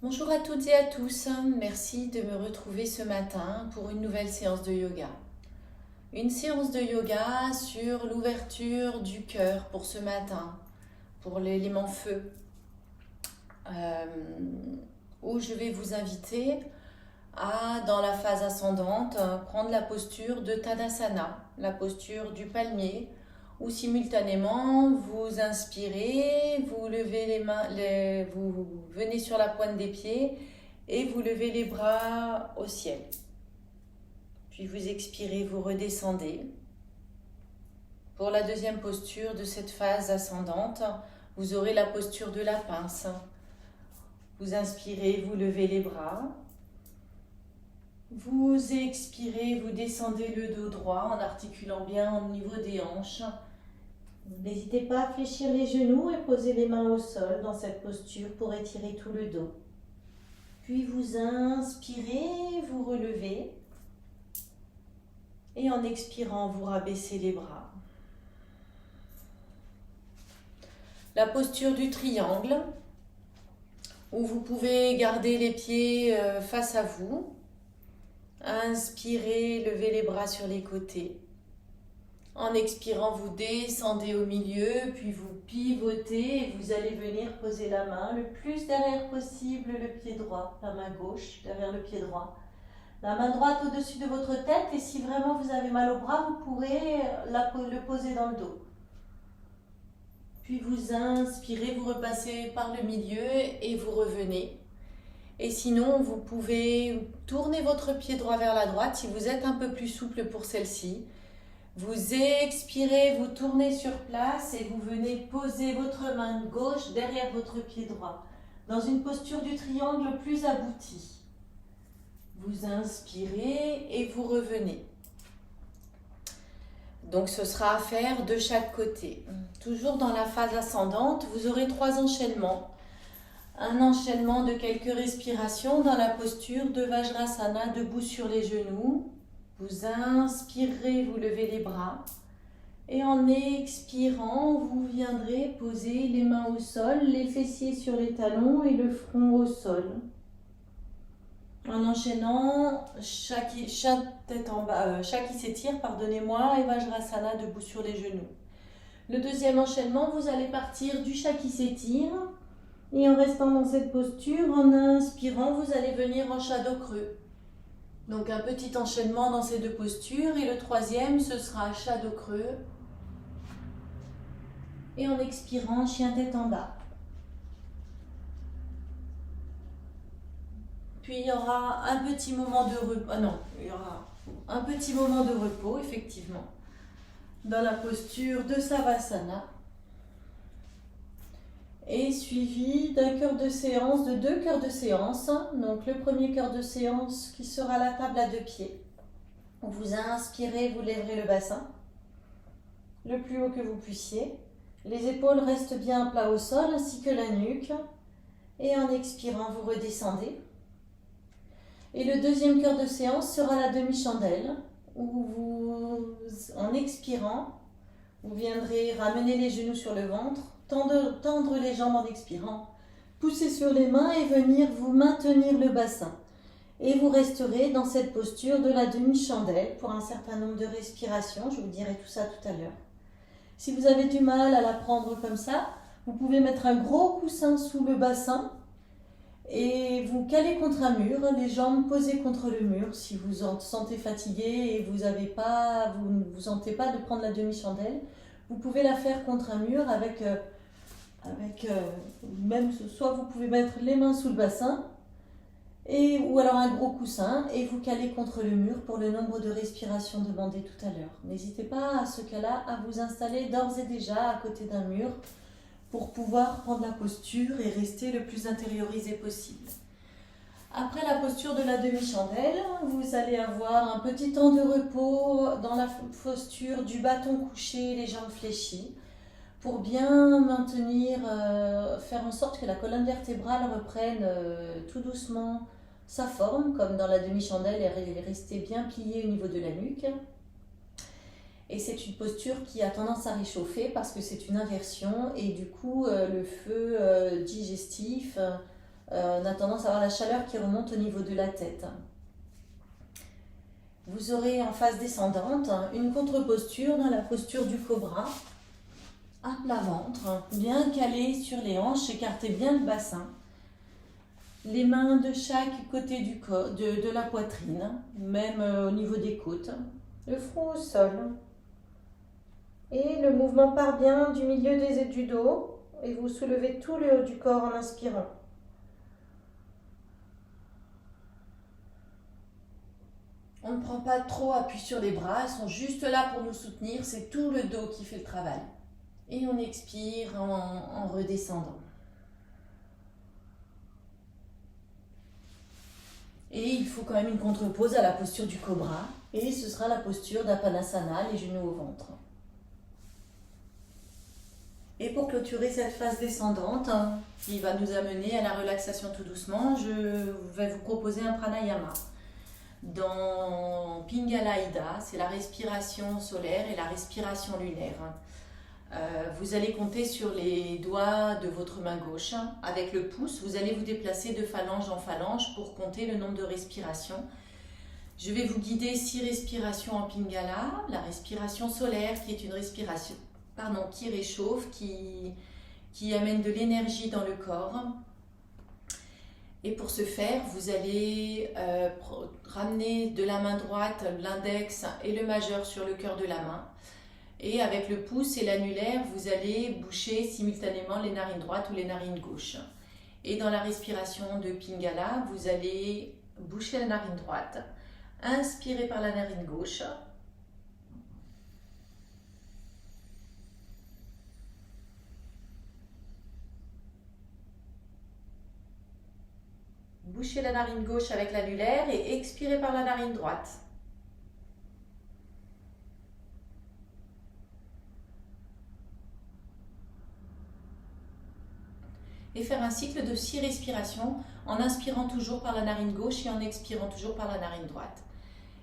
Bonjour à toutes et à tous, merci de me retrouver ce matin pour une nouvelle séance de yoga. Une séance de yoga sur l'ouverture du cœur pour ce matin, pour l'élément feu, où je vais vous inviter à, dans la phase ascendante, prendre la posture de Tadasana, la posture du palmier, où simultanément vous inspirez, vous levez les mains, vous venez sur la pointe des pieds et vous levez les bras au ciel. Puis vous expirez, vous redescendez. Pour la deuxième posture de cette phase ascendante, vous aurez la posture de la pince. Vous inspirez, vous levez les bras. Vous expirez, vous descendez le dos droit en articulant bien au niveau des hanches. N'hésitez pas à fléchir les genoux et poser les mains au sol dans cette posture pour étirer tout le dos. Puis vous inspirez, vous relevez. Et en expirant, vous rabaissez les bras. La posture du triangle, où vous pouvez garder les pieds face à vous. Inspirez, levez les bras sur les côtés. En expirant, vous descendez au milieu, puis vous pivotez et vous allez venir poser la main le plus derrière possible, le pied droit, la main gauche derrière le pied droit. La main droite au-dessus de votre tête et si vraiment vous avez mal au bras, vous pourrez le poser dans le dos. Puis vous inspirez, vous repassez par le milieu et vous revenez. Et sinon, vous pouvez tourner votre pied droit vers la droite si vous êtes un peu plus souple pour celle-ci. Vous expirez, vous tournez sur place et vous venez poser votre main gauche derrière votre pied droit, dans une posture du triangle plus aboutie. Vous inspirez et vous revenez. Donc ce sera à faire de chaque côté. Toujours dans la phase ascendante, vous aurez 3 enchaînements. Un enchaînement de quelques respirations dans la posture de Vajrasana, debout sur les genoux. Vous inspirez, vous levez les bras. Et en expirant, vous viendrez poser les mains au sol, les fessiers sur les talons et le front au sol. En enchaînant, chaque qui s'étire, pardonnez-moi, et Vajrasana debout sur les genoux. Le deuxième enchaînement, vous allez partir du chat qui s'étire. Et en restant dans cette posture, en inspirant, vous allez venir en shadow creux. Donc un petit enchaînement dans ces deux postures. Et le troisième, ce sera shadow creux. Et en expirant, chien tête en bas. Puis il y aura un petit moment de repos. Il y aura un petit moment de repos, effectivement, dans la posture de Savasana. Et suivi d'un cœur de séance, de 2 cœurs de séance. Donc le premier cœur de séance qui sera la table à 2 pieds. Vous inspirez, vous lèverez le bassin le plus haut que vous puissiez. Les épaules restent bien à plat au sol ainsi que la nuque. Et en expirant, vous redescendez. Et le deuxième cœur de séance sera la demi-chandelle où en expirant, vous viendrez ramener les genoux sur le ventre. Tendre les jambes en expirant, pousser sur les mains et venir vous maintenir le bassin. Et vous resterez dans cette posture de la demi-chandelle pour un certain nombre de respirations. Je vous dirai tout ça tout à l'heure. Si vous avez du mal à la prendre comme ça, vous pouvez mettre un gros coussin sous le bassin et vous caler contre un mur, les jambes posées contre le mur. Si vous vous sentez fatigué et vous ne vous sentez pas de prendre la demi-chandelle, vous pouvez la faire contre un mur même soit vous pouvez mettre les mains sous le bassin ou alors un gros coussin et vous caler contre le mur pour le nombre de respirations demandées tout à l'heure. N'hésitez pas à ce cas-là à vous installer d'ores et déjà à côté d'un mur pour pouvoir prendre la posture et rester le plus intériorisé possible. Après la posture de la demi-chandelle, vous allez avoir un petit temps de repos dans la posture du bâton couché, les jambes fléchies, pour bien maintenir, faire en sorte que la colonne vertébrale reprenne tout doucement sa forme, comme dans la demi-chandelle, elle est restée bien pliée au niveau de la nuque. Et c'est une posture qui a tendance à réchauffer parce que c'est une inversion et du coup le feu digestif On a tendance à avoir la chaleur qui remonte au niveau de la tête. Vous aurez en phase descendante une contre-posture dans la posture du cobra, à plat ventre, bien calé sur les hanches, écartez bien le bassin. Les mains de chaque côté du corps, de la poitrine, même au niveau des côtes. Le front au sol. Et le mouvement part bien du milieu du dos et vous soulevez tout le haut du corps en inspirant. On ne prend pas trop appui sur les bras, ils sont juste là pour nous soutenir, c'est tout le dos qui fait le travail. Et on expire en redescendant. Et il faut quand même une contre-pose à la posture du cobra. Et ce sera la posture d'Apanasana, les genoux au ventre. Et pour clôturer cette phase descendante, qui va nous amener à la relaxation tout doucement, je vais vous proposer un pranayama. Dans Pingala Ida, c'est la respiration solaire et la respiration lunaire. Vous allez compter sur les doigts de votre main gauche. Avec le pouce, vous allez vous déplacer de phalange en phalange pour compter le nombre de respirations. Je vais vous guider 6 respirations en Pingala, la respiration solaire qui est une respiration qui réchauffe, qui amène de l'énergie dans le corps. Et pour ce faire, vous allez ramener de la main droite l'index et le majeur sur le cœur de la main. Et avec le pouce et l'annulaire, vous allez boucher simultanément les narines droites ou les narines gauches. Et dans la respiration de Pingala, vous allez boucher la narine droite, inspirer par la narine gauche. Bouchez la narine gauche avec l'annulaire et expirez par la narine droite. Et faire un cycle de 6 respirations en inspirant toujours par la narine gauche et en expirant toujours par la narine droite.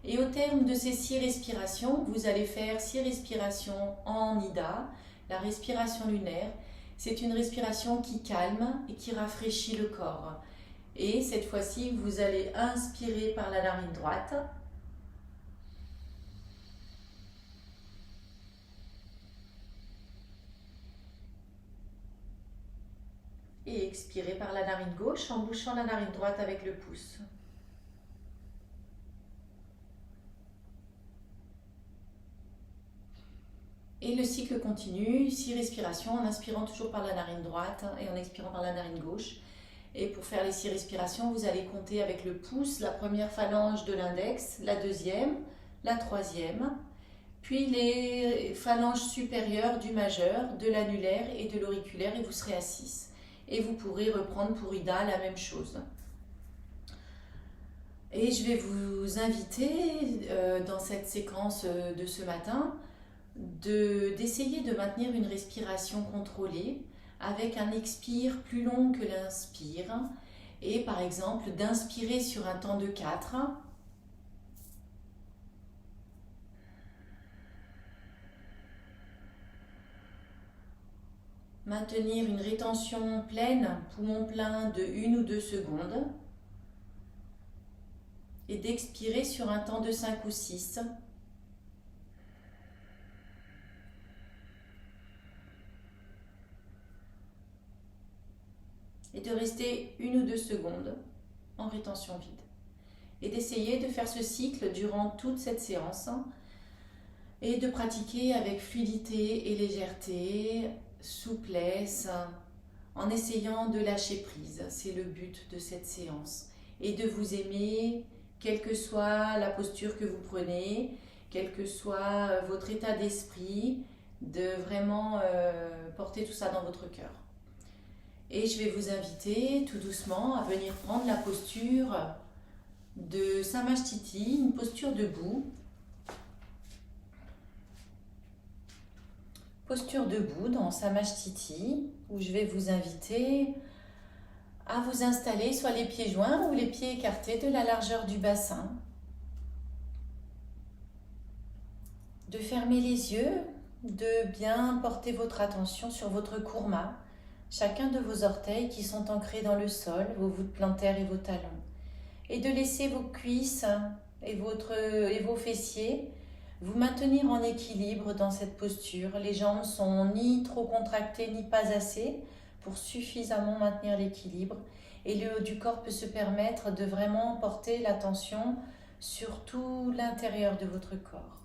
Et au terme de ces 6 respirations, vous allez faire 6 respirations en Ida, la respiration lunaire. C'est une respiration qui calme et qui rafraîchit le corps. Et cette fois-ci, vous allez inspirer par la narine droite. Et expirer par la narine gauche en bouchant la narine droite avec le pouce. Et le cycle continue, 6 respirations en inspirant toujours par la narine droite et en expirant par la narine gauche. Et pour faire les 6 respirations, vous allez compter avec le pouce la première phalange de l'index, la deuxième, la troisième, puis les phalanges supérieures du majeur, de l'annulaire et de l'auriculaire et vous serez à 6. Et vous pourrez reprendre pour Ida la même chose. Et je vais vous inviter dans cette séquence de ce matin d'essayer de maintenir une respiration contrôlée avec un expire plus long que l'inspire et par exemple d'inspirer sur un temps de 4. Maintenir une rétention pleine, poumon plein de 1 ou 2 secondes et d'expirer sur un temps de 5 ou 6. Et de rester 1 ou 2 secondes en rétention vide. Et d'essayer de faire ce cycle durant toute cette séance et de pratiquer avec fluidité et légèreté, souplesse, en essayant de lâcher prise. C'est le but de cette séance. Et de vous aimer, quelle que soit la posture que vous prenez, quel que soit votre état d'esprit, de vraiment porter tout ça dans votre cœur. Et je vais vous inviter tout doucement à venir prendre la posture de Samasthiti, une posture debout. Posture debout dans Samasthiti, où je vais vous inviter à vous installer soit les pieds joints ou les pieds écartés de la largeur du bassin. De fermer les yeux, de bien porter votre attention sur votre kurma, chacun de vos orteils qui sont ancrés dans le sol, vos voûtes plantaires et vos talons. Et de laisser vos cuisses et vos fessiers vous maintenir en équilibre dans cette posture. Les jambes sont ni trop contractées ni pas assez pour suffisamment maintenir l'équilibre. Et le haut du corps peut se permettre de vraiment porter l'attention sur tout l'intérieur de votre corps.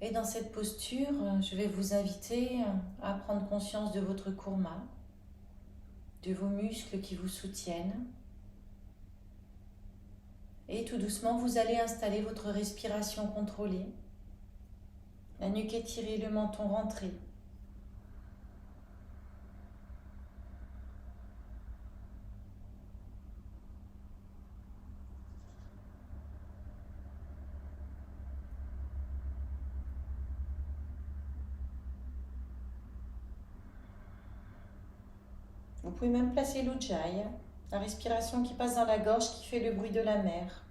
Et dans cette posture, je vais vous inviter à prendre conscience de votre kurma, de vos muscles qui vous soutiennent. Et tout doucement, vous allez installer votre respiration contrôlée. La nuque étirée, le menton rentré. Vous pouvez même placer l'ujjayi, la respiration qui passe dans la gorge qui fait le bruit de la mer.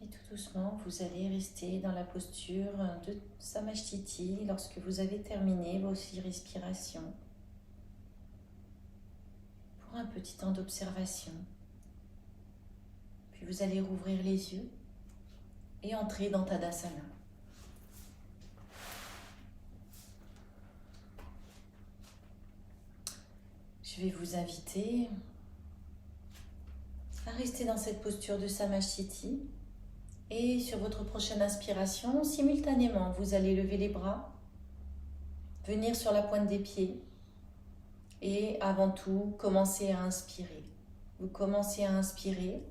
Et tout doucement, vous allez rester dans la posture de Samasthiti lorsque vous avez terminé vos 6 respirations. Pour un petit temps d'observation. Puis vous allez rouvrir les yeux et entrer dans Tadasana. Je vais vous inviter à rester dans cette posture de Samasthiti. Et sur votre prochaine inspiration, simultanément, vous allez lever les bras, venir sur la pointe des pieds et avant tout, commencer à inspirer. Vous commencez à inspirer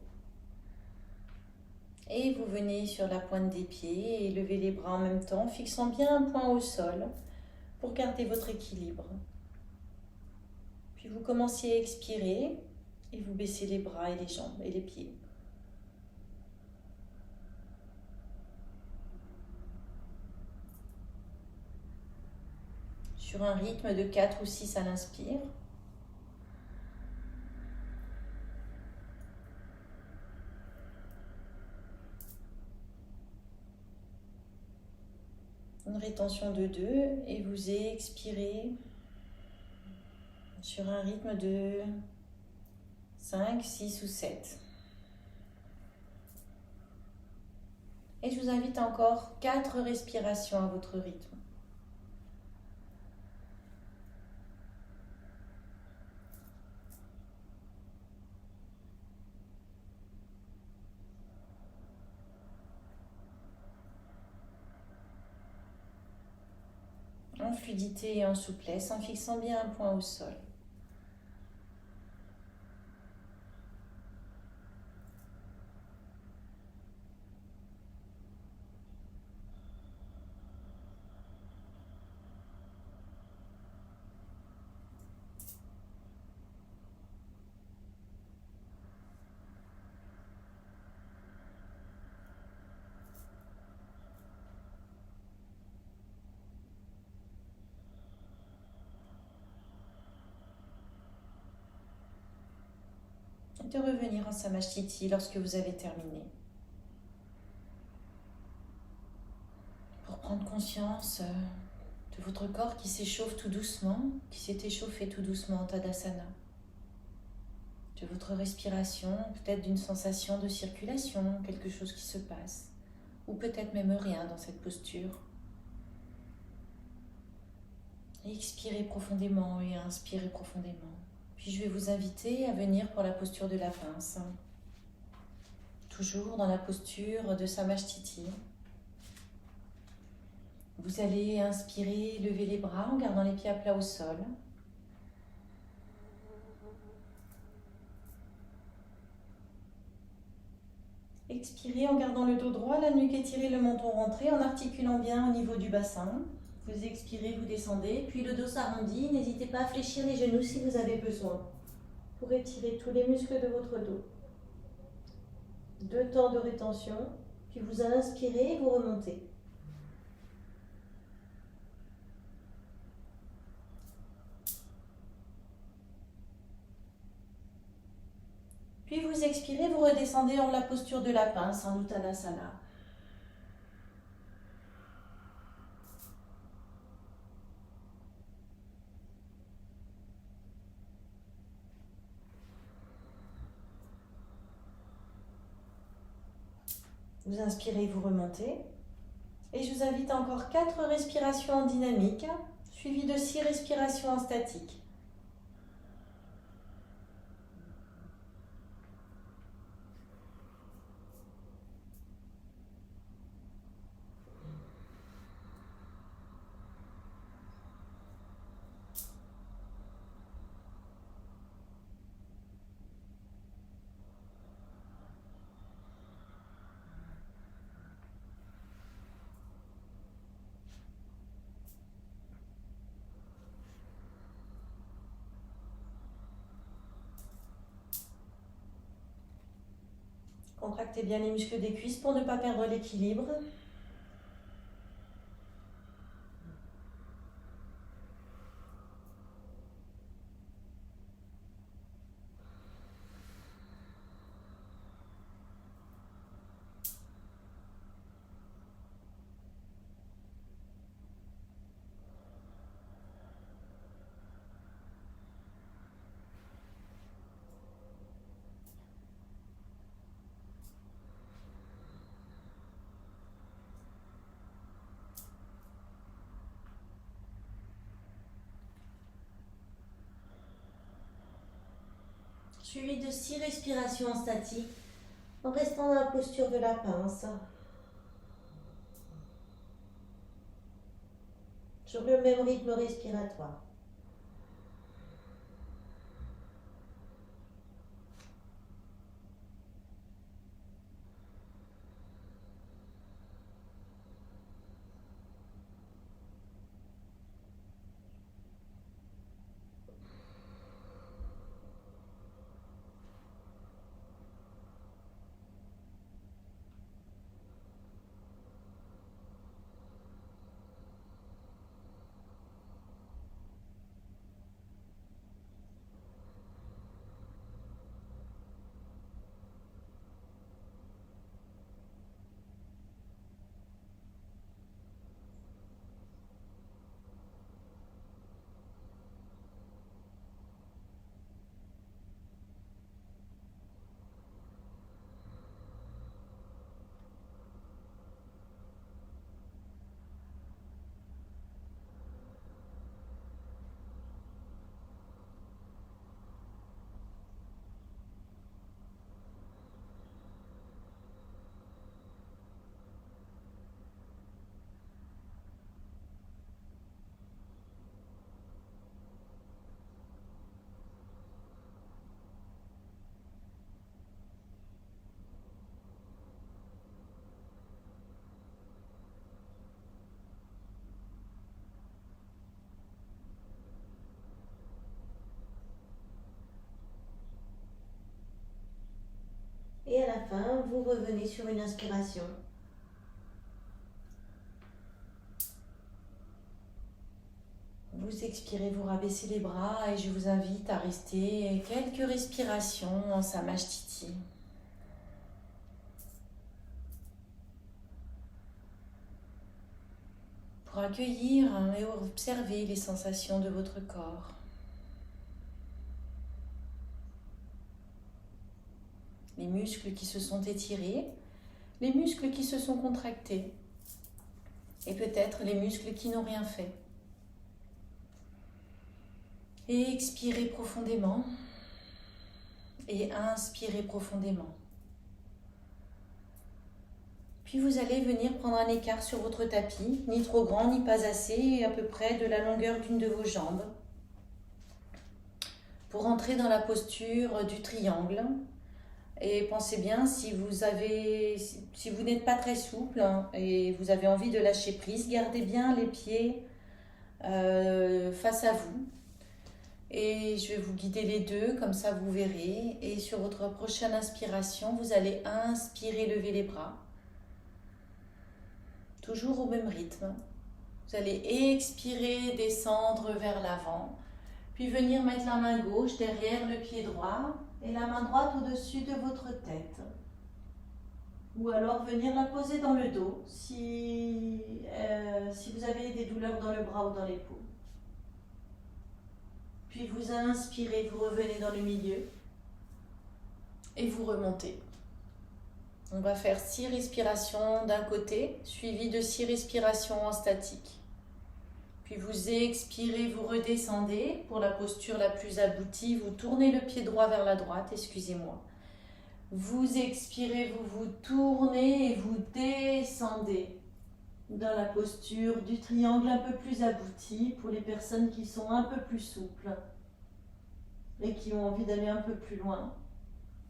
et vous venez sur la pointe des pieds et levez les bras en même temps, fixant bien un point au sol pour garder votre équilibre. Puis vous commencez à expirer et vous baissez les bras et les jambes et les pieds. Sur un rythme de 4 ou 6 à l'inspire. Une rétention de 2 et vous expirez sur un rythme de 5, 6 ou 7. Et je vous invite encore 4 respirations à votre rythme. En fluidité et en souplesse, en fixant bien un point au sol. De revenir en Samasthiti lorsque vous avez terminé. prendre conscience de votre corps qui s'échauffe tout doucement, qui s'est échauffé tout doucement en Tadasana. De votre respiration, peut-être d'une sensation de circulation, quelque chose qui se passe, ou peut-être même rien dans cette posture. Expirez profondément et inspirez profondément. Puis je vais vous inviter à venir pour la posture de la pince. Toujours dans la posture de Samasthiti. Vous allez inspirer, lever les bras en gardant les pieds à plat au sol. Expirez en gardant le dos droit, la nuque étirée, le menton rentré, en articulant bien au niveau du bassin. Vous expirez, vous descendez, puis le dos s'arrondit. N'hésitez pas à fléchir les genoux si vous avez besoin pour étirer tous les muscles de votre dos. 2 temps de rétention, puis vous inspirez et vous remontez. Puis vous expirez, vous redescendez en la posture de la pince, en Uttanasana. Vous inspirez, vous remontez. Et je vous invite à encore 4 respirations en dynamique, suivies de 6 respirations en statique. Contractez bien les muscles des cuisses pour ne pas perdre l'équilibre. Suivi de 6 respirations en statique, en restant dans la posture de la pince. Sur le même rythme respiratoire. Et à la fin, vous revenez sur une inspiration. Vous expirez, vous rabaissez les bras et je vous invite à rester quelques respirations en Samasthiti. pour accueillir et observer les sensations de votre corps. Les muscles qui se sont étirés, les muscles qui se sont contractés et peut-être les muscles qui n'ont rien fait. Et expirez profondément et inspirez profondément. Puis vous allez venir prendre un écart sur votre tapis, ni trop grand ni pas assez, à peu près de la longueur d'une de vos jambes, pour entrer dans la posture du triangle. Et pensez bien, si vous n'êtes pas très souple et vous avez envie de lâcher prise, gardez bien les pieds face à vous. Et je vais vous guider les deux, comme ça vous verrez. Et sur votre prochaine inspiration, vous allez inspirer, lever les bras. Toujours au même rythme. Vous allez expirer, descendre vers l'avant. Puis venir mettre la main gauche derrière le pied droit et la main droite au-dessus de votre tête. Ou alors venir la poser dans le dos si vous avez des douleurs dans le bras ou dans l'épaule. Puis vous inspirez, vous revenez dans le milieu et vous remontez. On va faire 6 respirations d'un côté, suivi de 6 respirations en statique. Puis vous expirez, vous redescendez pour la posture la plus aboutie. Vous tournez le pied droit vers la droite, excusez-moi. Vous expirez, vous vous tournez et vous descendez dans la posture du triangle un peu plus abouti pour les personnes qui sont un peu plus souples et qui ont envie d'aller un peu plus loin.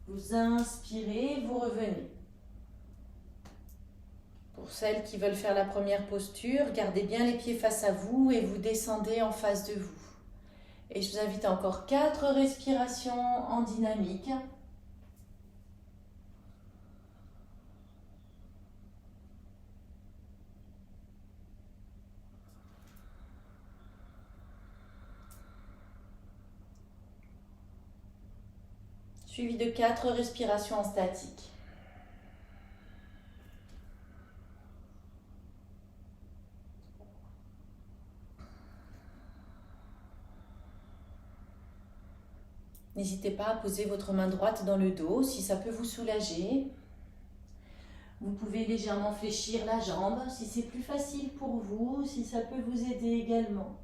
Vous inspirez, vous revenez. Pour celles qui veulent faire la première posture, gardez bien les pieds face à vous et vous descendez en face de vous. Et je vous invite à encore 4 respirations en dynamique. Suivi de 4 respirations en statique. N'hésitez pas à poser votre main droite dans le dos si ça peut vous soulager. Vous pouvez légèrement fléchir la jambe si c'est plus facile pour vous, si ça peut vous aider également.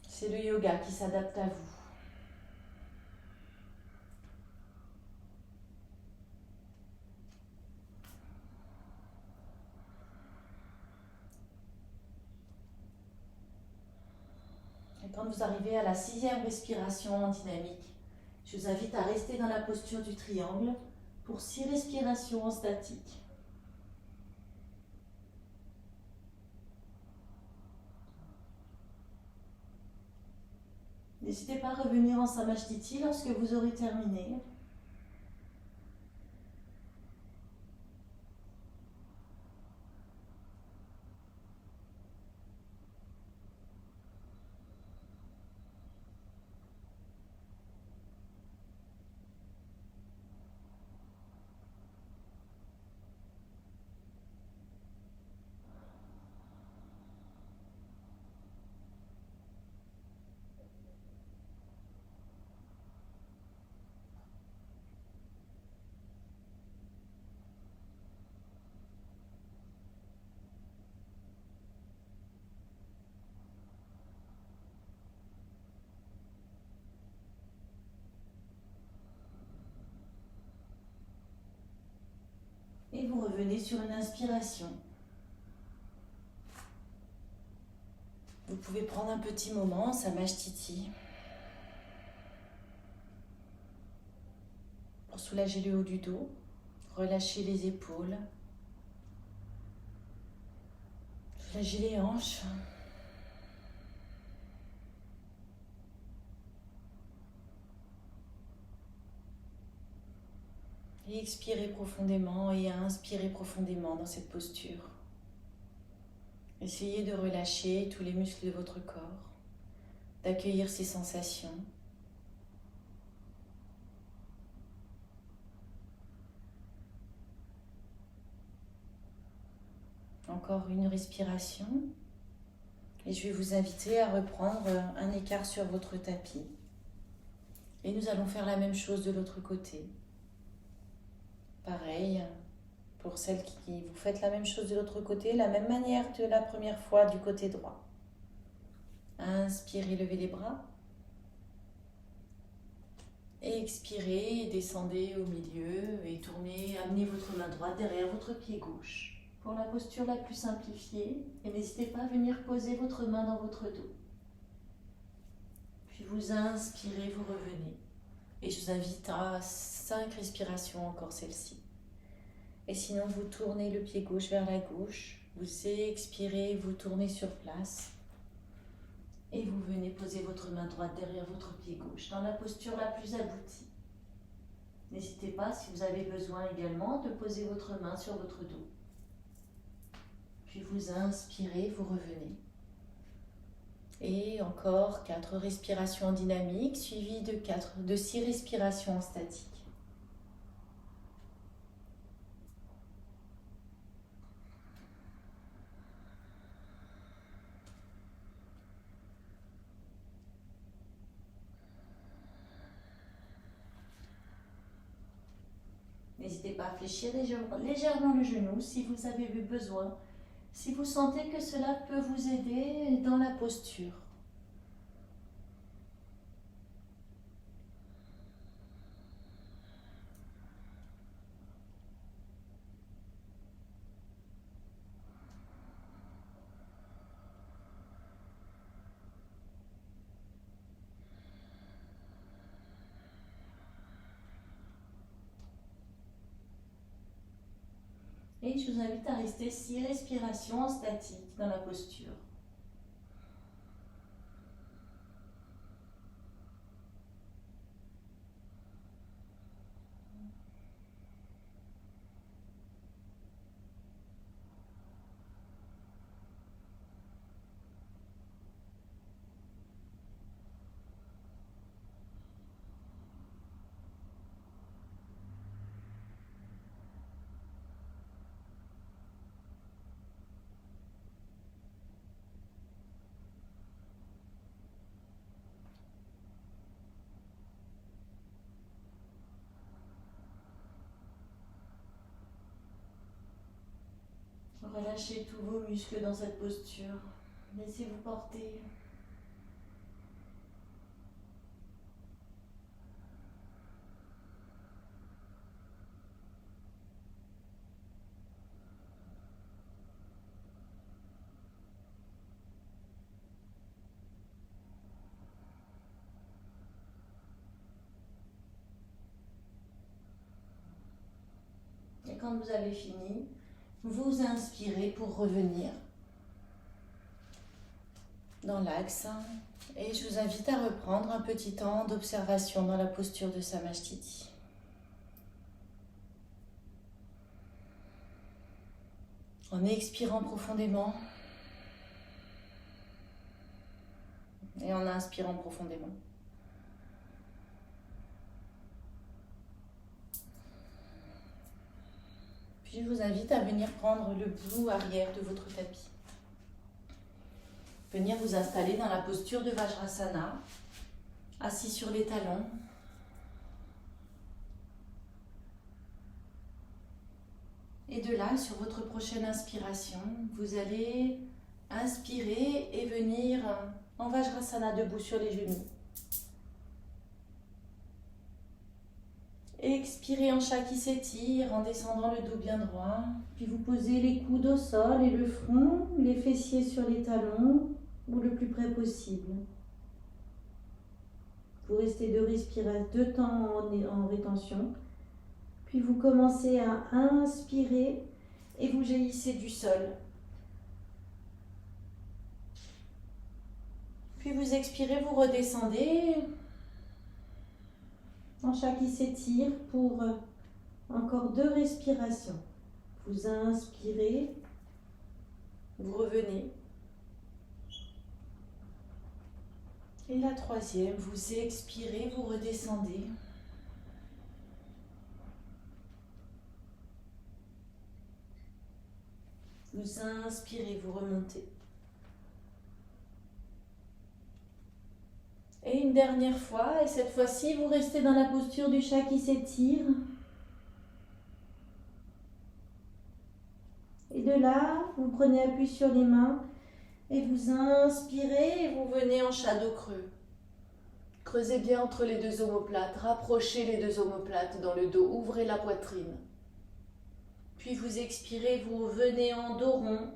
C'est le yoga qui s'adapte à vous. Et quand vous arrivez à la 6e respiration en dynamique, je vous invite à rester dans la posture du triangle pour 6 respirations en statique. N'hésitez pas à revenir en Samasthiti lorsque vous aurez terminé. Et vous revenez sur une inspiration. Vous pouvez prendre un petit moment, Samasthiti, pour soulager le haut du dos, relâcher les épaules, soulager les hanches. Et expirez profondément et inspirez profondément dans cette posture. Essayez de relâcher tous les muscles de votre corps, d'accueillir ces sensations. encore une respiration. Et je vais vous inviter à reprendre un écart sur votre tapis. Et nous allons faire la même chose de l'autre côté. Pareil, pour celles qui vous faites la même chose de l'autre côté, la même manière que la première fois du côté droit. Inspirez, levez les bras. Et expirez, descendez au milieu et tournez, amenez votre main droite derrière votre pied gauche. Pour la posture la plus simplifiée, et n'hésitez pas à venir poser votre main dans votre dos. Puis vous inspirez, vous revenez. Et je vous invite à 5 respirations encore celle-ci. Et sinon, vous tournez le pied gauche vers la gauche, vous expirez, vous tournez sur place. Et vous venez poser votre main droite derrière votre pied gauche, dans la posture la plus aboutie. N'hésitez pas, si vous avez besoin également, de poser votre main sur votre dos. Puis vous inspirez, vous revenez. Et encore 4 respirations en dynamique, suivies de 6 respirations en statique. N'hésitez pas à fléchir légèrement le genou si vous avez eu besoin, si vous sentez que cela peut vous aider dans la posture. Et je vous invite à rester 6 respirations en statique dans la posture. Relâchez tous vos muscles dans cette posture. Laissez-vous porter. Et quand vous avez fini, vous inspirez pour revenir dans l'axe. Et je vous invite à reprendre un petit temps d'observation dans la posture de Samasthiti. En expirant profondément et en inspirant profondément. Puis je vous invite à venir prendre le bout arrière de votre tapis. Venir vous installer dans la posture de Vajrasana, assis sur les talons. Et de là, sur votre prochaine inspiration, vous allez inspirer et venir en Vajrasana debout sur les genoux. Expirez en chat qui s'étire en descendant le dos bien droit. Puis vous posez les coudes au sol et le front, les fessiers sur les talons ou le plus près possible. Vous restez 2 temps en rétention. Puis vous commencez à inspirer et vous jaillissez du sol. Puis vous expirez, vous redescendez. En chat qui s'étire pour encore 2 respirations. Vous inspirez, vous revenez. Et la 3e, vous expirez, vous redescendez. Vous inspirez, vous remontez. Et une dernière fois, et cette fois-ci, vous restez dans la posture du chat qui s'étire. Et de là, vous prenez appui sur les mains et vous inspirez et vous venez en chat dos creux. Creusez bien entre les deux omoplates, rapprochez les deux omoplates dans le dos, ouvrez la poitrine. Puis vous expirez, vous venez en dos rond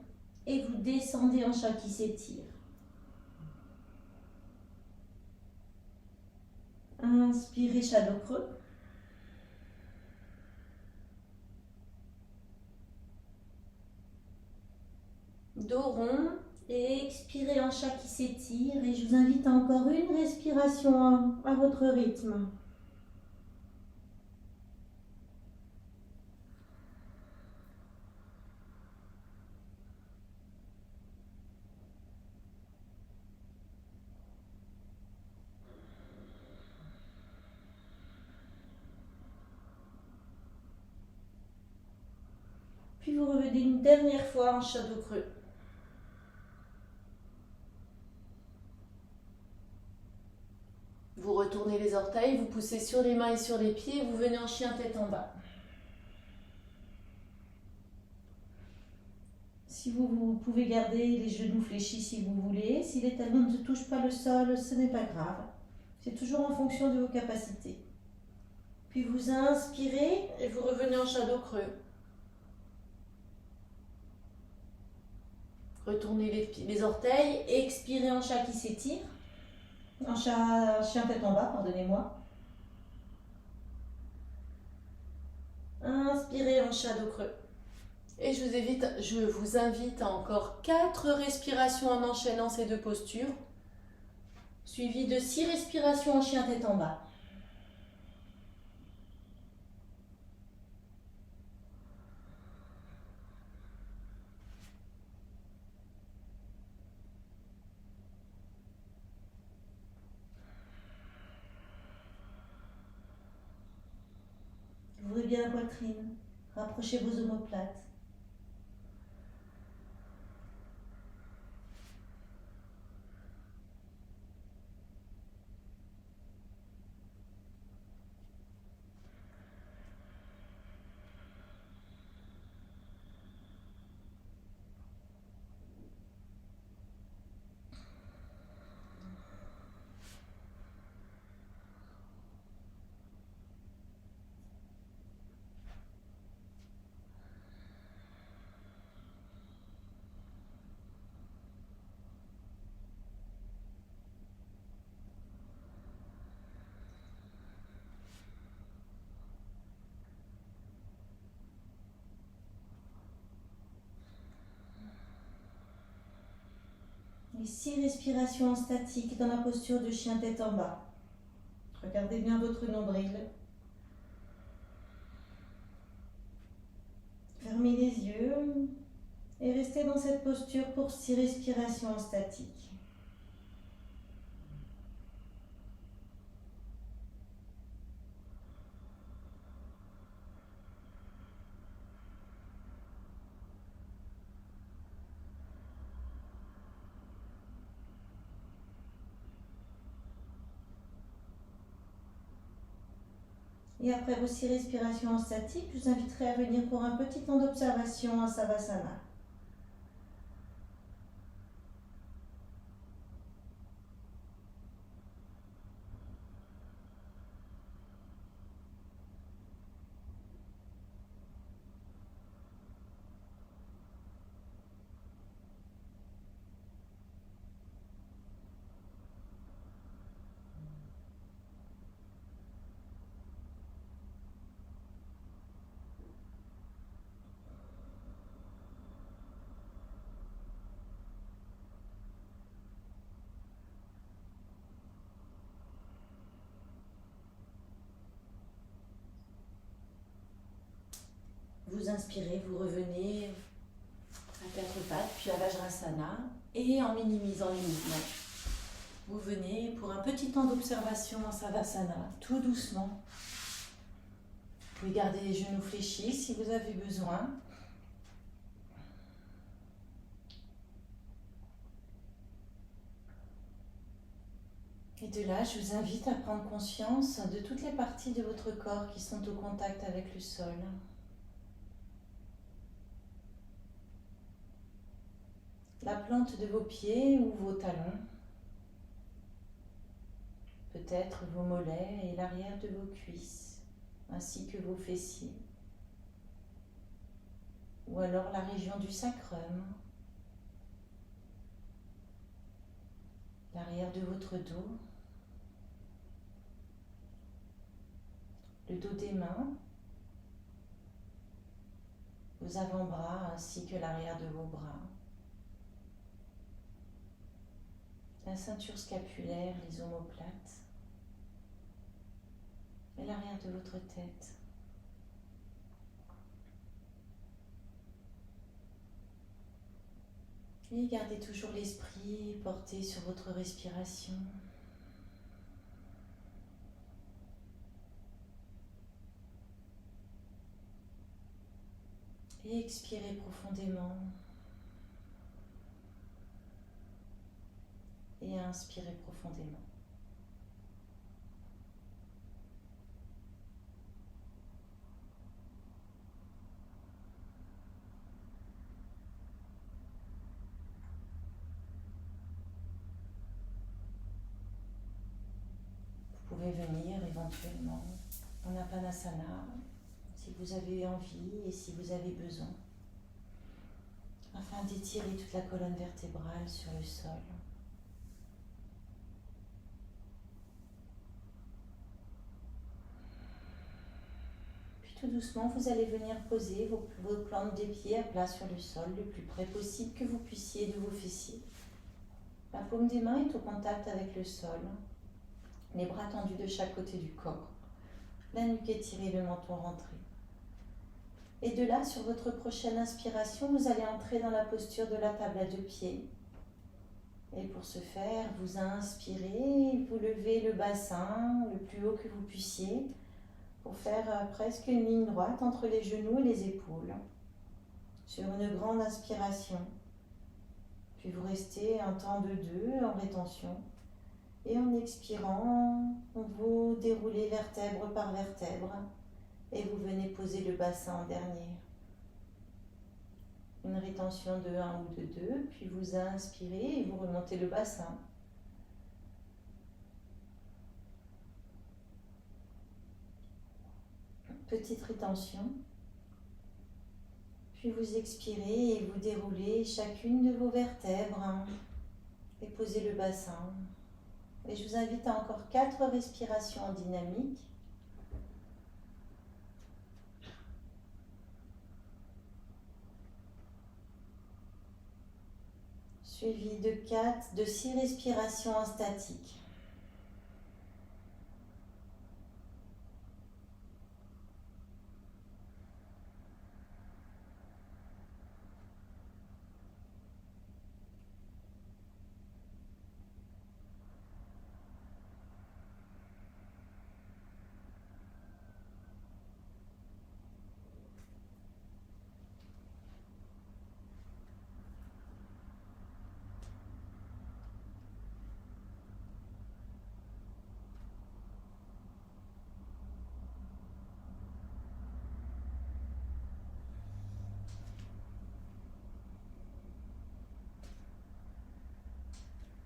et vous descendez en chat qui s'étire. Inspirez, chat dos creux. Dos rond et expirez en chat qui s'étire. Et je vous invite à encore une respiration à votre rythme. Puis vous revenez une dernière fois en chat dos creux. Vous retournez les orteils, vous poussez sur les mains et sur les pieds, vous venez en chien tête en bas. Si vous pouvez garder les genoux fléchis si vous voulez. Si les talons ne touchent pas le sol, ce n'est pas grave. C'est toujours en fonction de vos capacités. Puis vous inspirez et vous revenez en chat dos creux. Retournez les orteils, expirez en chat qui s'étire. En chien tête en bas, pardonnez-moi. Inspirez en chat dos creux. Et je vous invite à encore 4 respirations en enchaînant ces deux postures, suivies de 6 respirations en chien tête en bas. Ouvrez bien la poitrine, rapprochez vos omoplates. Et 6 respirations en statique dans la posture de chien tête en bas. Regardez bien votre nombril. Fermez les yeux et restez dans cette posture pour 6 respirations en statique. Et après vos 6 respirations en statique, je vous inviterai à venir pour un petit temps d'observation en Savasana. Vous inspirez, vous revenez à 4 pattes, puis à Vajrasana, et en minimisant les mouvements, vous venez pour un petit temps d'observation en Savasana, tout doucement. Vous pouvez garder les genoux fléchis si vous avez besoin. Et de là, je vous invite à prendre conscience de toutes les parties de votre corps qui sont au contact avec le sol. La plante de vos pieds ou vos talons, peut-être vos mollets et l'arrière de vos cuisses, ainsi que vos fessiers. Ou alors la région du sacrum, l'arrière de votre dos, le dos des mains, vos avant-bras ainsi que l'arrière de vos bras, la ceinture scapulaire, les omoplates et l'arrière de votre tête. Et gardez toujours l'esprit porté sur votre respiration. Et expirez profondément. Et inspirez profondément. Vous pouvez venir éventuellement en Apanasana si vous avez envie et si vous avez besoin, afin d'étirer toute la colonne vertébrale sur le sol. Puis tout doucement, vous allez venir poser vos plantes des pieds à plat sur le sol, le plus près possible que vous puissiez de vos fessiers. La paume des mains est au contact avec le sol, les bras tendus de chaque côté du corps, la nuque étirée, le menton rentré. Et de là, sur votre prochaine inspiration, vous allez entrer dans la posture de la table à deux pieds. Et pour ce faire, vous inspirez, vous levez le bassin le plus haut que vous puissiez pour faire presque une ligne droite entre les genoux et les épaules. Sur une grande inspiration. Puis vous restez un temps de deux en rétention. Et en expirant, vous déroulez vertèbre par vertèbre. Et vous venez poser le bassin en dernier. Une rétention de 1 ou de 2, puis vous inspirez et vous remontez le bassin. Petite rétention. Puis vous expirez et vous déroulez chacune de vos vertèbres et posez le bassin. Et je vous invite à encore 4 respirations en dynamique. Suivi de 6 respirations en statique.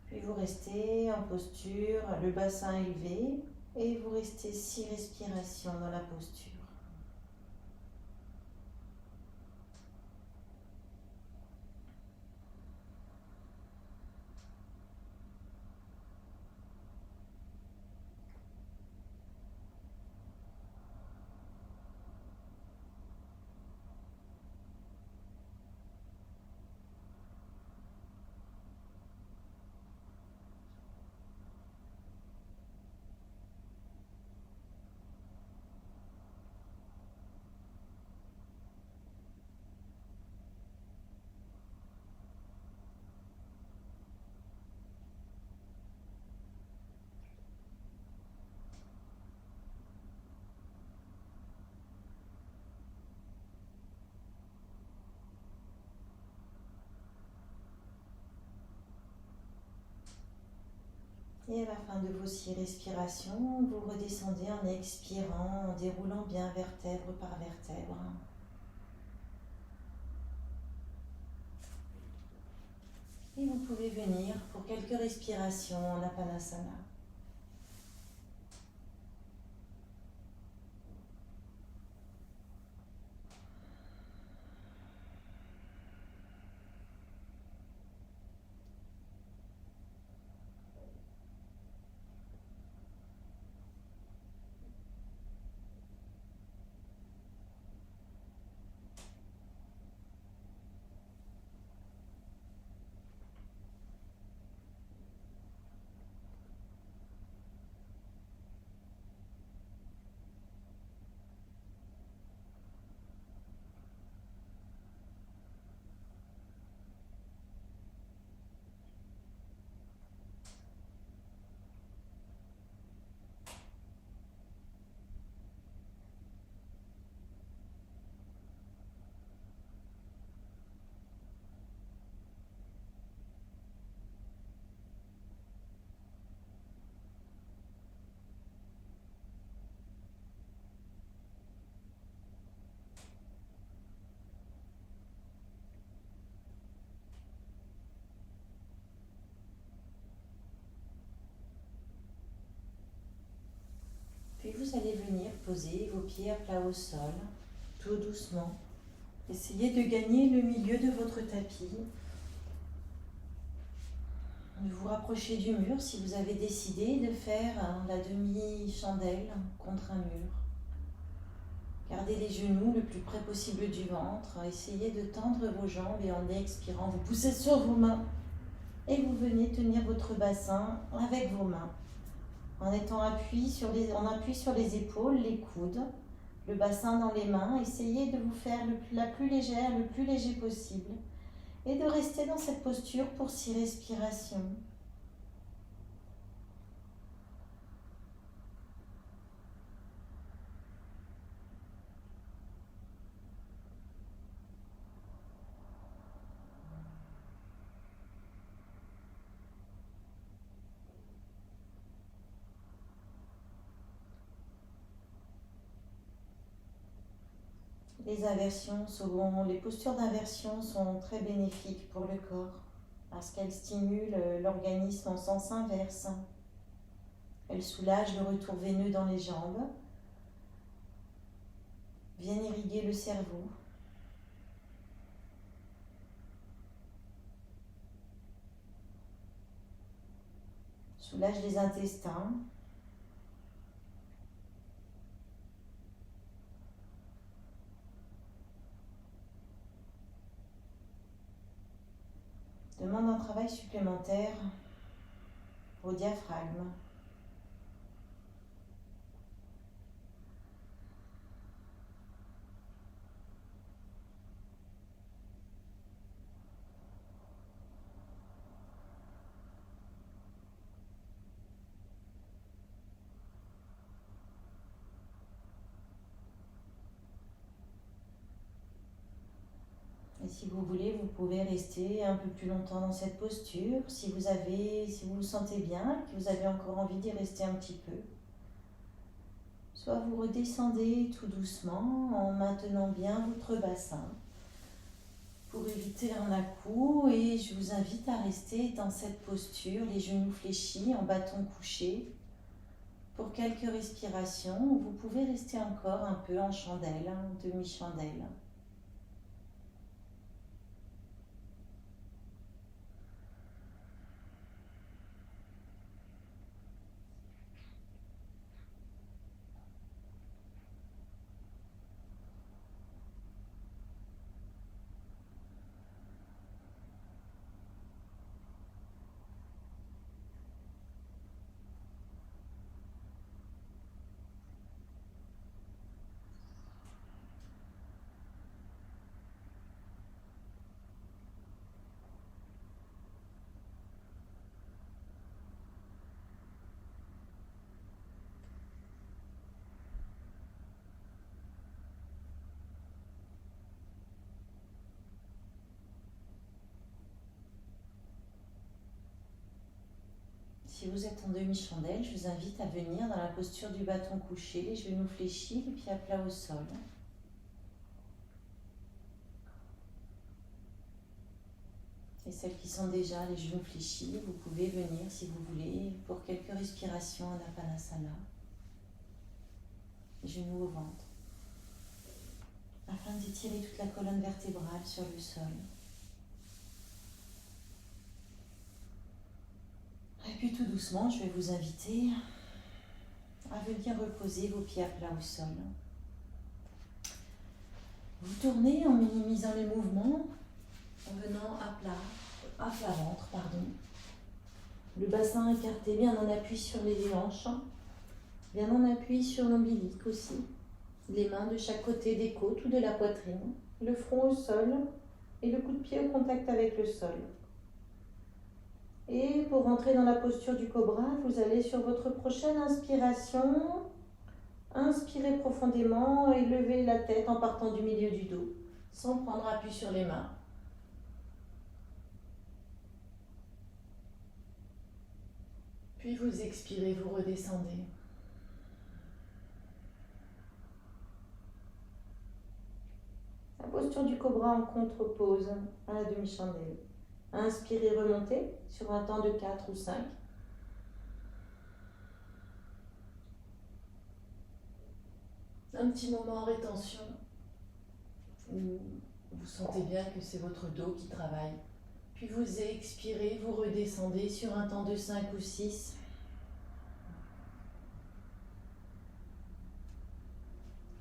Puis vous restez en posture, le bassin élevé, et vous restez 6 respirations dans la posture. Et à la fin de vos 6 respirations, vous redescendez en expirant, en déroulant bien vertèbre par vertèbre. Et vous pouvez venir pour quelques respirations en Apanasana. Puis vous allez venir poser vos pieds à plat au sol, tout doucement. Essayez de gagner le milieu de votre tapis. De vous rapprocher du mur si vous avez décidé de faire la demi-chandelle contre un mur. Gardez les genoux le plus près possible du ventre. Essayez de tendre vos jambes et en expirant, vous poussez sur vos mains et vous venez tenir votre bassin avec vos mains. En étant appui sur les épaules, les coudes, le bassin dans les mains. Essayez de vous faire le plus léger possible. Et de rester dans cette posture pour 6 respirations. Les postures d'inversion sont très bénéfiques pour le corps parce qu'elles stimulent l'organisme en sens inverse. Elles soulagent le retour veineux dans les jambes, viennent irriguer le cerveau. Soulagent les intestins. Demande un travail supplémentaire au diaphragme. Et si vous voulez, vous pouvez rester un peu plus longtemps dans cette posture. Si vous vous sentez bien, que vous avez encore envie d'y rester un petit peu. Soit vous redescendez tout doucement en maintenant bien votre bassin pour éviter un à-coup. Et je vous invite à rester dans cette posture, les genoux fléchis en bâton couché pour quelques respirations. Vous pouvez rester encore un peu en chandelle, en demi-chandelle. Si vous êtes en demi-chandelle, je vous invite à venir dans la posture du bâton couché, les genoux fléchis, les pieds à plat au sol. Et celles qui sont déjà les genoux fléchis, vous pouvez venir si vous voulez pour quelques respirations en Apanasana. Les genoux au ventre, afin d'étirer toute la colonne vertébrale sur le sol. Et puis tout doucement, je vais vous inviter à venir reposer vos pieds à plat au sol. Vous tournez en minimisant les mouvements, en venant à plat ventre, pardon. Le bassin écarté, bien en appui sur les hanches, bien en appui sur l'ombilic aussi. Les mains de chaque côté des côtes ou de la poitrine, le front au sol et le coup de pied au contact avec le sol. Et pour rentrer dans la posture du cobra, vous allez sur votre prochaine inspiration, inspirez profondément et levez la tête en partant du milieu du dos, sans prendre appui sur les mains. Puis vous expirez, vous redescendez. La posture du cobra en contre-pose à la demi-chandelle. Inspirez, remontez sur un temps de 4 ou 5. Un petit moment en rétention où vous sentez bien que c'est votre dos qui travaille. Puis vous expirez, vous redescendez sur un temps de 5 ou 6.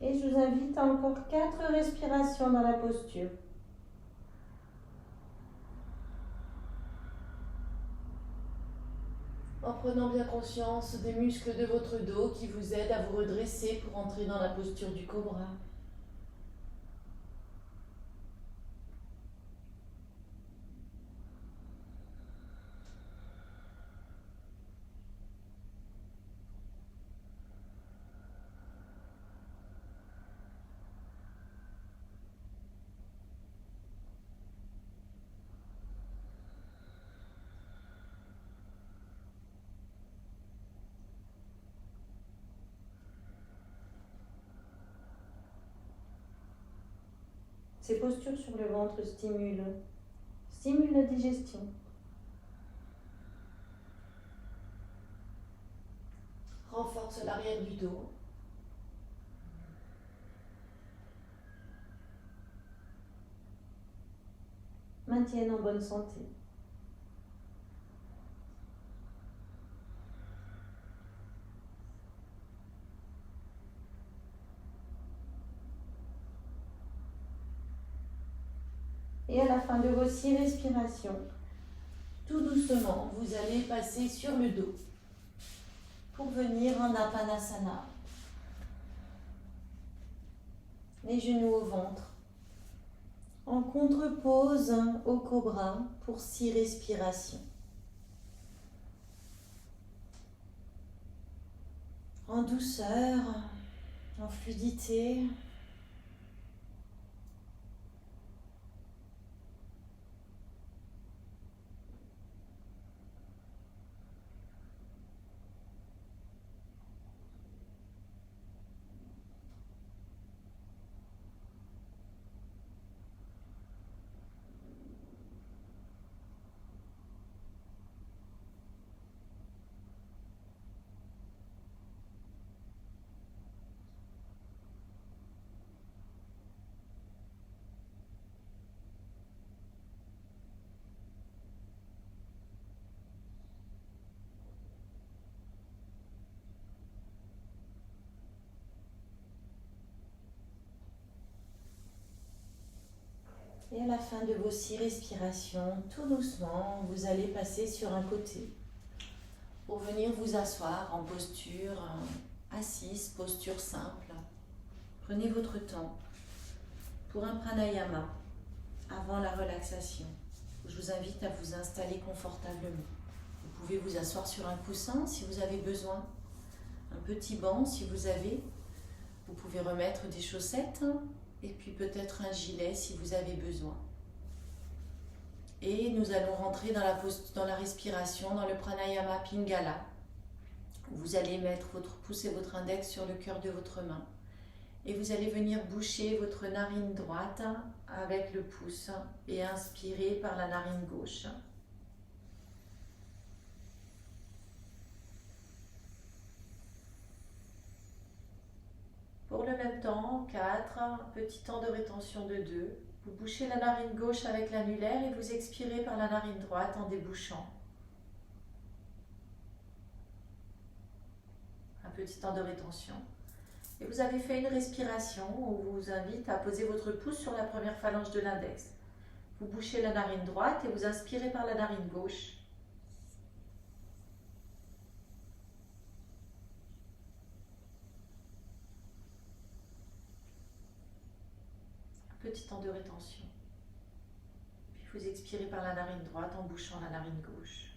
Et je vous invite à encore 4 respirations dans la posture. En prenant bien conscience des muscles de votre dos qui vous aident à vous redresser pour entrer dans la posture du cobra. Ces postures sur le ventre stimulent la digestion. Renforce l'arrière du dos. Maintiennent en bonne santé. Et à la fin de vos 6 respirations, tout doucement, vous allez passer sur le dos pour venir en Apanasana. Les genoux au ventre. En contre-pose au cobra pour 6 respirations. En douceur, en fluidité. Et à la fin de vos 6 respirations, tout doucement, vous allez passer sur un côté pour venir vous asseoir en posture assise, posture simple. Prenez votre temps pour un pranayama avant la relaxation. Je vous invite à vous installer confortablement. Vous pouvez vous asseoir sur un coussin si vous avez besoin, un petit banc si vous avez. Vous pouvez remettre des chaussettes et puis peut-être un gilet si vous avez besoin. Et nous allons rentrer dans la respiration, dans le pranayama Pingala. Vous allez mettre votre pouce et votre index sur le cœur de votre main. Et vous allez venir boucher votre narine droite avec le pouce et inspirer par la narine gauche. Pour le même temps, 4, petit temps de rétention de 2. Vous bouchez la narine gauche avec l'annulaire et vous expirez par la narine droite en débouchant. Un petit temps de rétention. Et vous avez fait une respiration où on vous invite à poser votre pouce sur la première phalange de l'index. Vous bouchez la narine droite et vous inspirez par la narine gauche. Petit temps de rétention. Puis vous expirez par la narine droite en bouchant la narine gauche.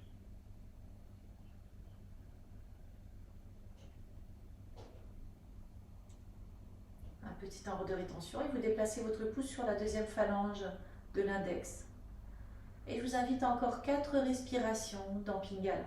Un petit temps de rétention et vous déplacez votre pouce sur la deuxième phalange de l'index. Et je vous invite à encore 4 respirations dans Pingala.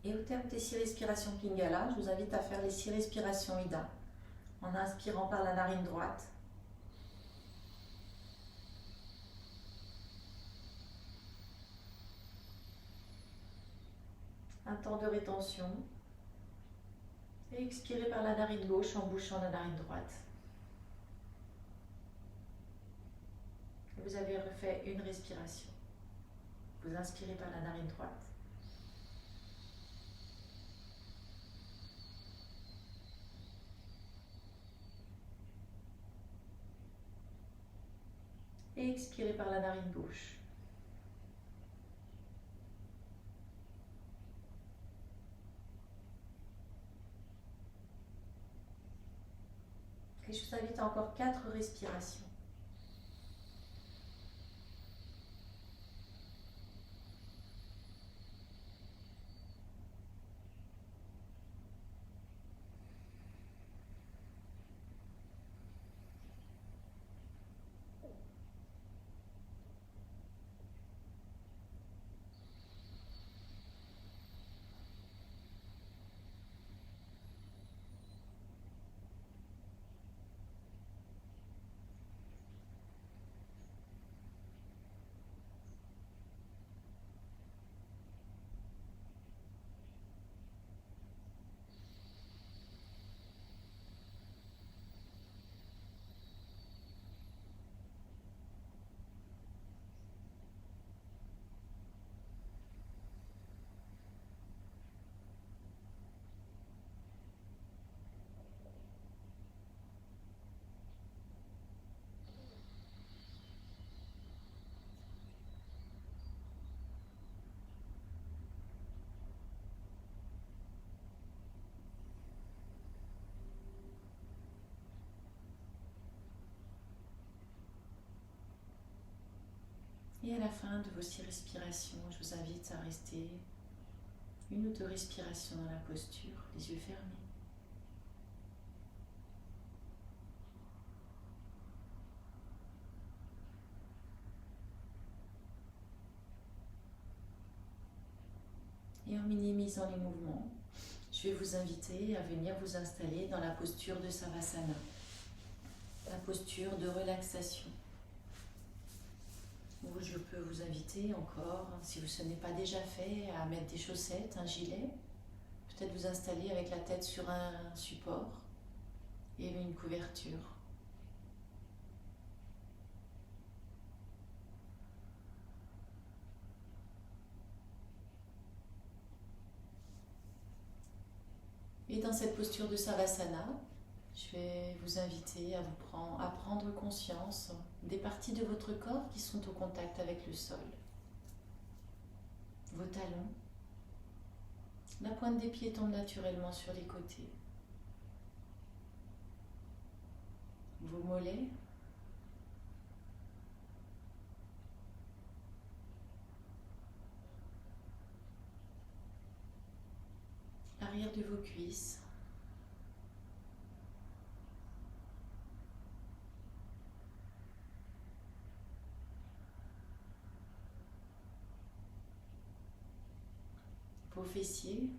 Et au terme des 6 respirations Pingala, je vous invite à faire les 6 respirations Ida, en inspirant par la narine droite. Un temps de rétention. Et expirez par la narine gauche en bouchant la narine droite. Vous avez refait une respiration. Vous inspirez par la narine droite. Et expirez par la narine gauche. Et je vous invite à encore 4 respirations. Et à la fin de vos 6 respirations, je vous invite à rester 1 ou 2 respirations dans la posture, les yeux fermés. Et en minimisant les mouvements, je vais vous inviter à venir vous installer dans la posture de Savasana, la posture de relaxation. Ou je peux vous inviter encore, si ce n'est pas déjà fait, à mettre des chaussettes, un gilet, peut-être vous installer avec la tête sur un support et une couverture. Et dans cette posture de Savasana, je vais vous inviter à prendre conscience des parties de votre corps qui sont au contact avec le sol. Vos talons. La pointe des pieds tombe naturellement sur les côtés. Vos mollets. L'arrière de vos cuisses. Vos fessiers.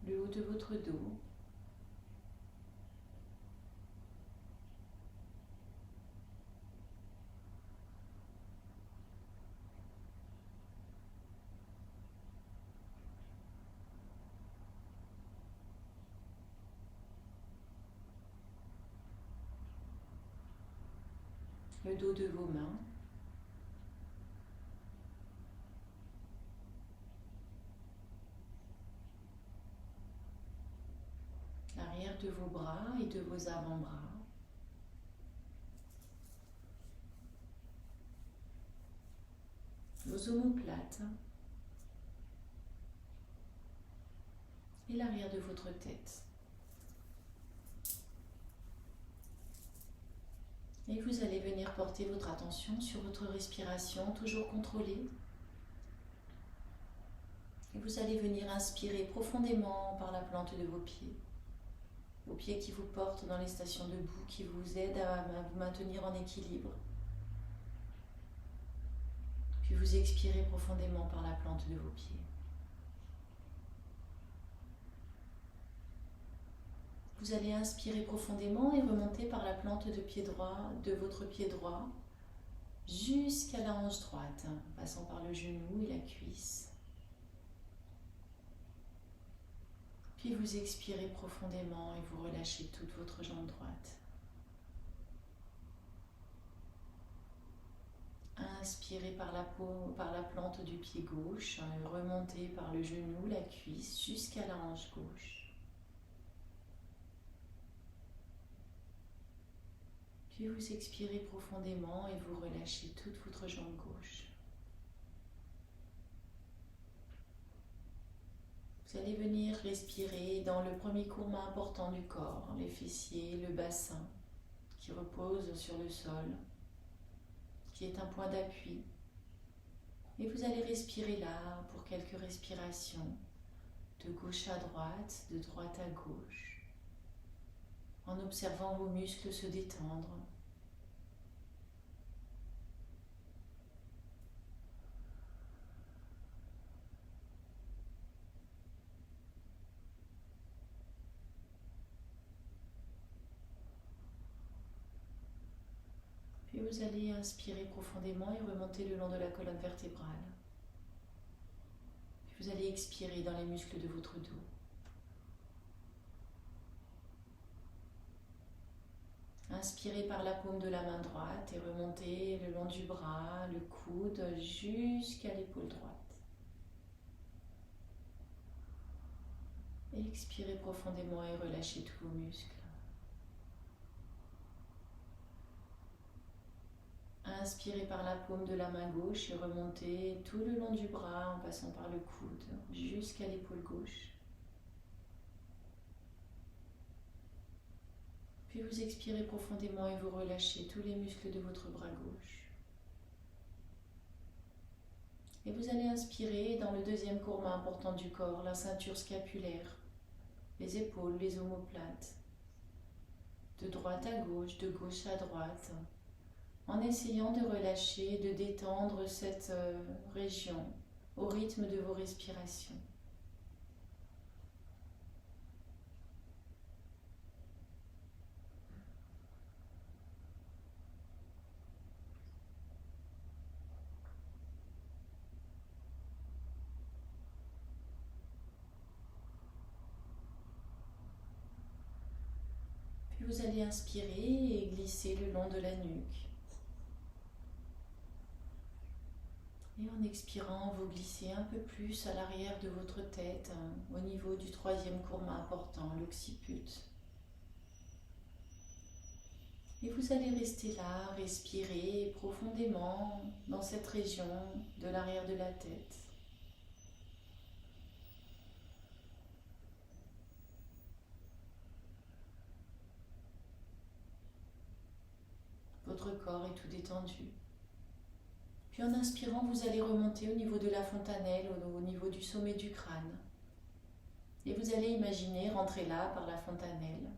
Le haut de votre dos. Le dos de vos mains. L'arrière de vos bras et de vos avant-bras. Vos omoplates. Et l'arrière de votre tête. Et vous allez venir porter votre attention sur votre respiration, toujours contrôlée. Et vous allez venir inspirer profondément par la plante de vos pieds. Vos pieds qui vous portent dans les stations debout, qui vous aident à vous maintenir en équilibre. Puis vous expirez profondément par la plante de vos pieds. Vous allez inspirer profondément et remonter par la plante de pied droit, de votre pied droit jusqu'à la hanche droite, passant par le genou et la cuisse. Puis vous expirez profondément et vous relâchez toute votre jambe droite. Inspirez par la plante du pied gauche, remontez par le genou, la cuisse jusqu'à la hanche gauche. Puis vous expirez profondément et vous relâchez toute votre jambe gauche. Vous allez venir respirer dans le premier courment important du corps, les fessiers, le bassin qui repose sur le sol, qui est un point d'appui. Et vous allez respirer là pour quelques respirations, de gauche à droite, de droite à gauche, en observant vos muscles se détendre. Puis vous allez inspirer profondément et remonter le long de la colonne vertébrale. Puis vous allez expirer dans les muscles de votre dos. Inspirez par la paume de la main droite et remontez le long du bras, le coude, jusqu'à l'épaule droite. Expirez profondément et relâchez tous vos muscles. Inspirez par la paume de la main gauche et remontez tout le long du bras en passant par le coude jusqu'à l'épaule gauche. Puis vous expirez profondément et vous relâchez tous les muscles de votre bras gauche. Et vous allez inspirer dans le deuxième courbe important du corps, la ceinture scapulaire, les épaules, les omoplates, de droite à gauche, de gauche à droite, en essayant de relâcher, de détendre cette région au rythme de vos respirations. Puis vous allez inspirer et glisser le long de la nuque. Et en expirant, vous glissez un peu plus à l'arrière de votre tête, au niveau du troisième courbe important, l'occiput. Et vous allez rester là, respirer profondément dans cette région de l'arrière de la tête. Votre corps est tout détendu. Puis en inspirant, vous allez remonter au niveau de la fontanelle, au niveau du sommet du crâne. Et vous allez imaginer rentrer là par la fontanelle.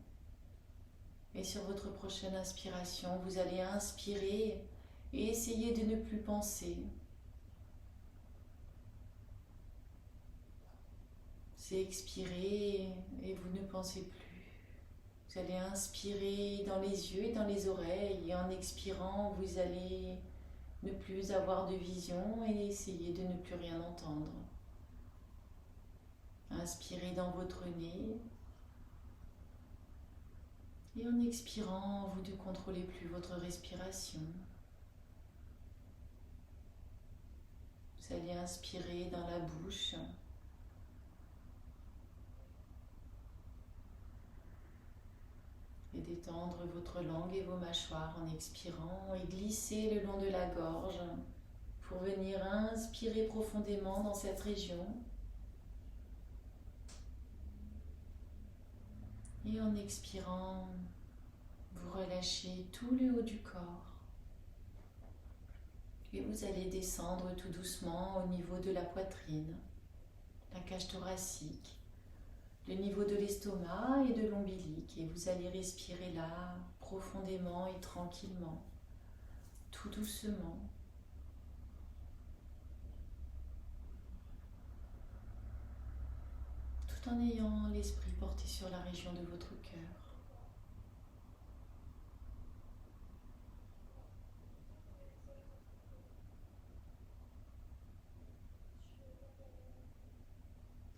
Et sur votre prochaine inspiration, vous allez inspirer et essayer de ne plus penser. C'est expirer et vous ne pensez plus. Vous allez inspirer dans les yeux et dans les oreilles et en expirant, vous allez ne plus avoir de vision et essayer de ne plus rien entendre. Inspirez dans votre nez. Et en expirant, vous ne contrôlez plus votre respiration. Vous allez inspirer dans la bouche. Et détendre votre langue et vos mâchoires en expirant et glisser le long de la gorge pour venir inspirer profondément dans cette région. Et en expirant, vous relâchez tout le haut du corps. Et vous allez descendre tout doucement au niveau de la poitrine, la cage thoracique, le niveau de l'estomac et de l'ombilic. Et vous allez respirer là, profondément et tranquillement, tout doucement. Tout en ayant l'esprit porté sur la région de votre cœur.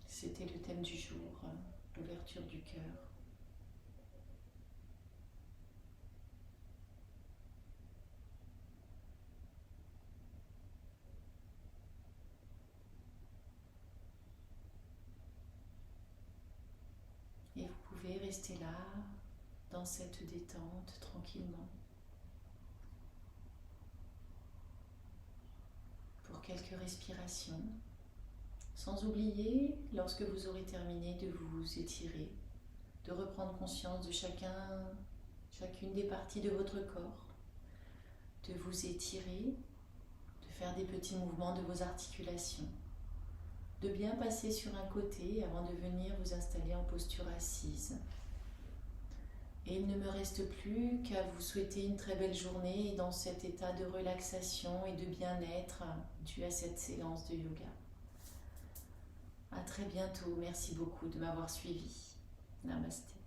C'était le thème du jour, l'ouverture du cœur. Et vous pouvez rester là, dans cette détente, tranquillement, pour quelques respirations. Sans oublier, lorsque vous aurez terminé, de vous étirer, de reprendre conscience de chacune des parties de votre corps, de vous étirer, de faire des petits mouvements de vos articulations, de bien passer sur un côté avant de venir vous installer en posture assise. Et il ne me reste plus qu'à vous souhaiter une très belle journée dans cet état de relaxation et de bien-être dû à cette séance de yoga. À très bientôt. Merci beaucoup de m'avoir suivi. Namasté.